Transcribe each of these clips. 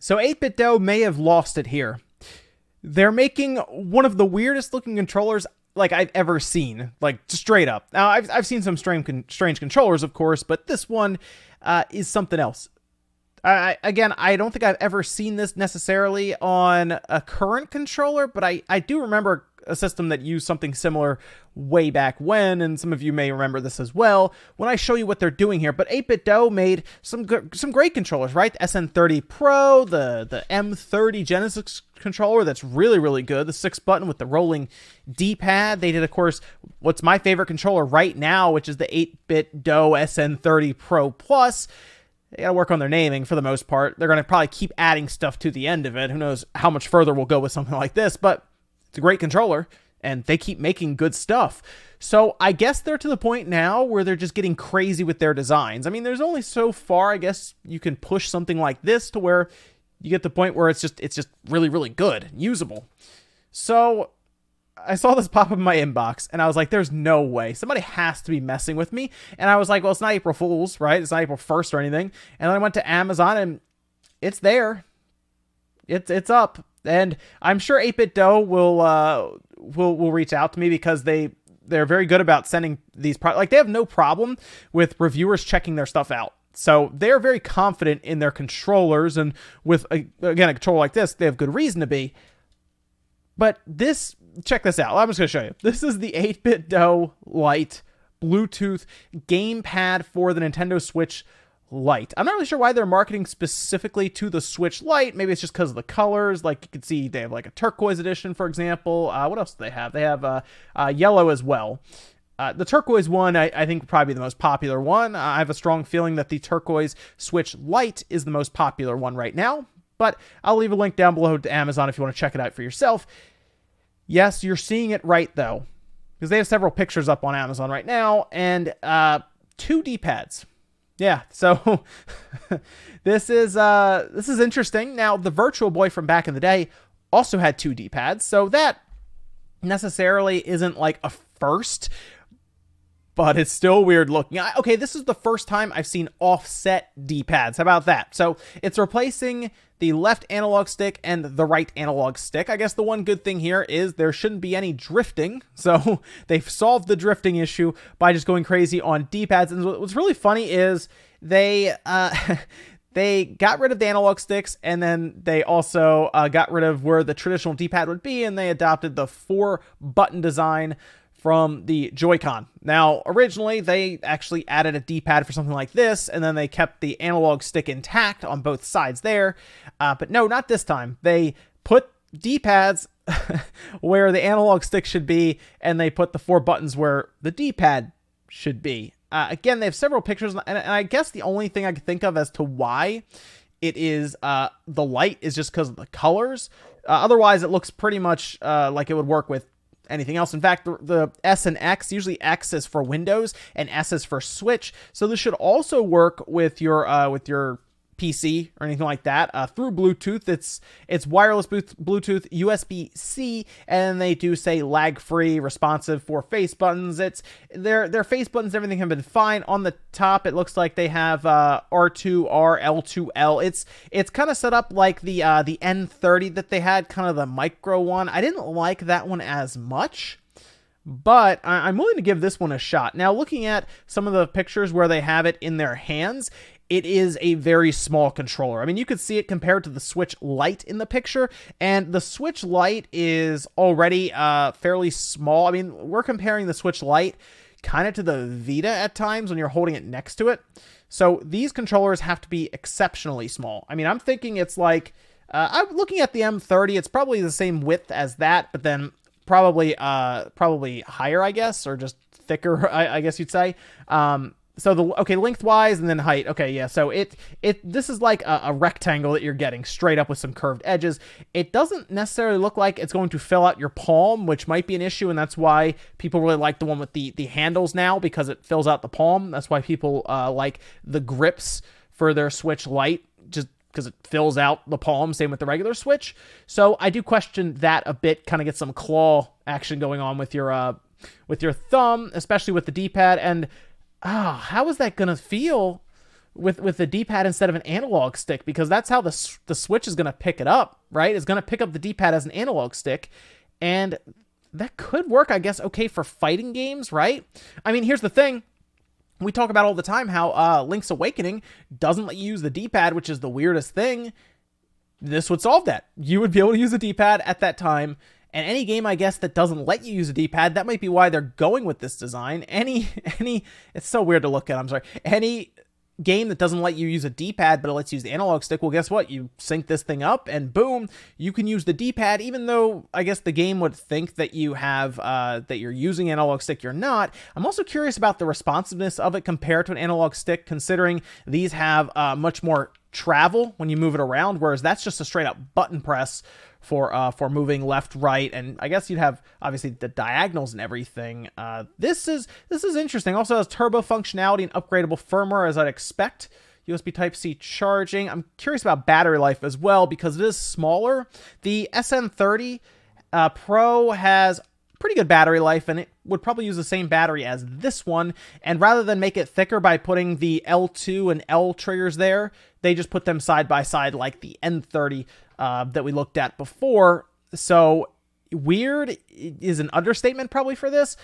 So 8bitdo may have lost it here. They're making one of the weirdest looking controllers like I've ever seen, like straight up. Now I've seen some strange controllers, of course, but this one is something else. Again, I don't think I've ever seen this necessarily on a current controller, but I do remember a system that used something similar way back when, and some of you may remember this as well when I show you what they're doing here. But 8bitdo made some great controllers, right? The SN30 Pro, the M30 Genesis controller that's really, really good. The 6-button with the rolling D-pad. They did, of course, what's my favorite controller right now, which is the 8bitdo SN30 Pro Plus. They gotta work on their naming for the most part. They're gonna probably keep adding stuff to the end of it. Who knows how much further we'll go with something like this, but it's a great controller, and they keep making good stuff. So I guess they're to the point now where they're just getting crazy with their designs. I mean, there's only so far, I guess, you can push something like this to where you get to the point where it's just really, really good, usable. So I saw this pop up in my inbox, and I was like, there's no way. Somebody has to be messing with me. And I was like, well, it's not April Fool's, right? It's not April 1st or anything. And then I went to Amazon, and it's there. It's up. And I'm sure 8bitdo will reach out to me because they're very good about sending these products. Like, they have no problem with reviewers checking their stuff out. So they're very confident in their controllers, and with again a controller like this, they have good reason to be. But this, check this out. I'm just going to show you. This is the 8bitdo Lite Bluetooth gamepad for the Nintendo Switch Lite. I'm not really sure why they're marketing specifically to the Switch Lite. Maybe it's just because of the colors. Like, you can see they have like a turquoise edition, for example. What else do they have? They have yellow as well. The turquoise one, I think, would probably be the most popular one. I have a strong feeling that the turquoise Switch Lite is the most popular one right now. But I'll leave a link down below to Amazon if you want to check it out for yourself. Yes, you're seeing it right, though, because they have several pictures up on Amazon right now, and 2 D-pads. Yeah, so this is interesting. Now, the Virtual Boy from back in the day also had 2 D-pads, so that necessarily isn't like a first, but it's still weird looking. Okay, this is the first time I've seen offset D-pads. How about that? So it's replacing the left analog stick and the right analog stick. I guess the one good thing here is there shouldn't be any drifting. So they've solved the drifting issue by just going crazy on D-pads. And what's really funny is they they got rid of the analog sticks, and then they also got rid of where the traditional D-pad would be, and they adopted the 4-button design from the Joy-Con. Now, originally, they actually added a D-pad for something like this, and then they kept the analog stick intact on both sides there. But no, not this time. They put D-pads where the analog stick should be, and they put the 4 buttons where the D-pad should be. Again, they have several pictures, and I guess the only thing I can think of as to why it is the light is just because of the colors. Otherwise, it looks pretty much like it would work with anything else. In fact, the S and X, usually X is for Windows and S is for Switch. So this should also work with your PC or anything like that through Bluetooth. It's wireless Bluetooth, USB-C, and they do say lag-free, responsive for face buttons. It's their face buttons, everything have been fine. On the top, it looks like they have R2R, L2L. It's kind of set up like the N30 that they had, kind of the micro one. I didn't like that one as much, but I'm willing to give this one a shot. Now, looking at some of the pictures where they have it in their hands, it is a very small controller. I mean, you could see it compared to the Switch Lite in the picture, and the Switch Lite is already fairly small. I mean, we're comparing the Switch Lite kind of to the Vita at times when you're holding it next to it. So these controllers have to be exceptionally small. I mean, I'm thinking it's like, I'm looking at the M30, it's probably the same width as that, but then probably higher, I guess, or just thicker, I guess you'd say. So lengthwise and then height. Okay, yeah. So this is like a rectangle that you're getting straight up with some curved edges. It doesn't necessarily look like it's going to fill out your palm, which might be an issue, and that's why people really like the one with the handles now, because it fills out the palm. That's why people like the grips for their Switch Lite, just because it fills out the palm. Same with the regular Switch. So I do question that a bit. Kind of get some claw action going on with your thumb, especially with the D-pad. And how is that going to feel with the D-pad instead of an analog stick, because that's how the Switch is going to pick it up, right? It's going to pick up the D-pad as an analog stick, and that could work, I guess, okay for fighting games, right? I mean, here's the thing. We talk about all the time how Link's Awakening doesn't let you use the D-pad, which is the weirdest thing. This would solve that. You would be able to use the D-pad at that time. And any game, I guess, that doesn't let you use a D-pad, that might be why they're going with this design. It's so weird to look at, I'm sorry. Any game that doesn't let you use a D-pad, but it lets you use the analog stick, well, guess what? You sync this thing up, and boom, you can use the D-pad, even though I guess the game would think that you have, that you're using analog stick, you're not. I'm also curious about the responsiveness of it compared to an analog stick, considering these have much more travel when you move it around, whereas that's just a straight up button press for moving left, right, and I guess you'd have obviously the diagonals and everything. This is interesting. Also has turbo functionality and upgradable firmware, as I'd expect. USB Type-C charging. I'm curious about battery life as well, because it is smaller. The SN30 Pro has pretty good battery life, and it would probably use the same battery as this one. And rather than make it thicker by putting the L2 and L triggers there, they just put them side by side like the N30 that we looked at before. So weird is an understatement probably for this,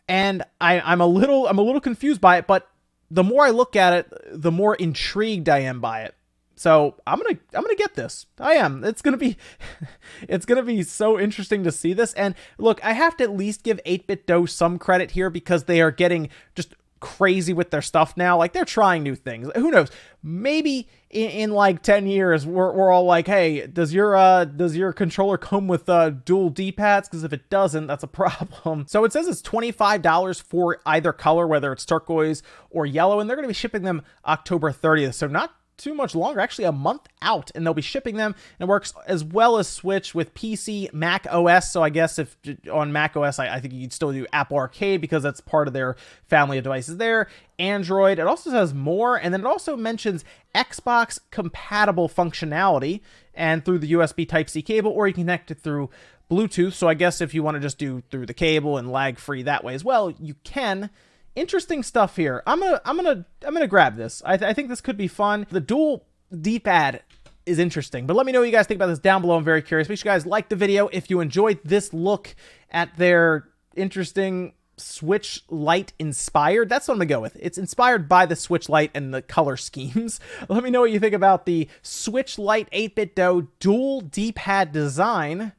and I'm a little confused by it. But the more I look at it, the more intrigued I am by it. So I'm gonna get this. I am. It's gonna be so interesting to see this. And look, I have to at least give 8bitdo some credit here, because they are getting just crazy with their stuff now. Like, they're trying new things. Who knows? Maybe in like 10 years, we're all like, hey, does your controller come with dual D-pads? Because if it doesn't, that's a problem. So it says it's $25 for either color, whether it's turquoise or yellow, and they're going to be shipping them October 30th. So not too much longer, actually a month out, and they'll be shipping them. And it works as well as Switch with PC, Mac OS. So I guess if on Mac OS, I think you could still do Apple Arcade, because that's part of their family of devices there. Android. It also says more, and then it also mentions Xbox compatible functionality, and through the USB Type-C cable, or you can connect it through Bluetooth. So I guess if you want to just do through the cable and lag free that way as well, you can. Interesting stuff here. I'm gonna grab this. I think this could be fun. The dual D-pad is interesting, but let me know what you guys think about this down below. I'm very curious. Make sure you guys like the video if you enjoyed this look at their interesting Switch Lite inspired. That's what I'm gonna go with. It's inspired by the Switch Lite and the color schemes. Let me know what you think about the Switch Lite 8bitdo dual D-pad design.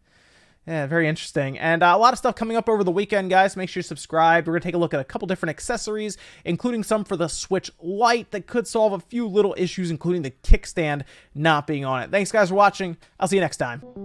Yeah, very interesting. And a lot of stuff coming up over the weekend, guys. Make sure you subscribe. We're going to take a look at a couple different accessories, including some for the Switch Lite that could solve a few little issues, including the kickstand not being on it. Thanks, guys, for watching. I'll see you next time.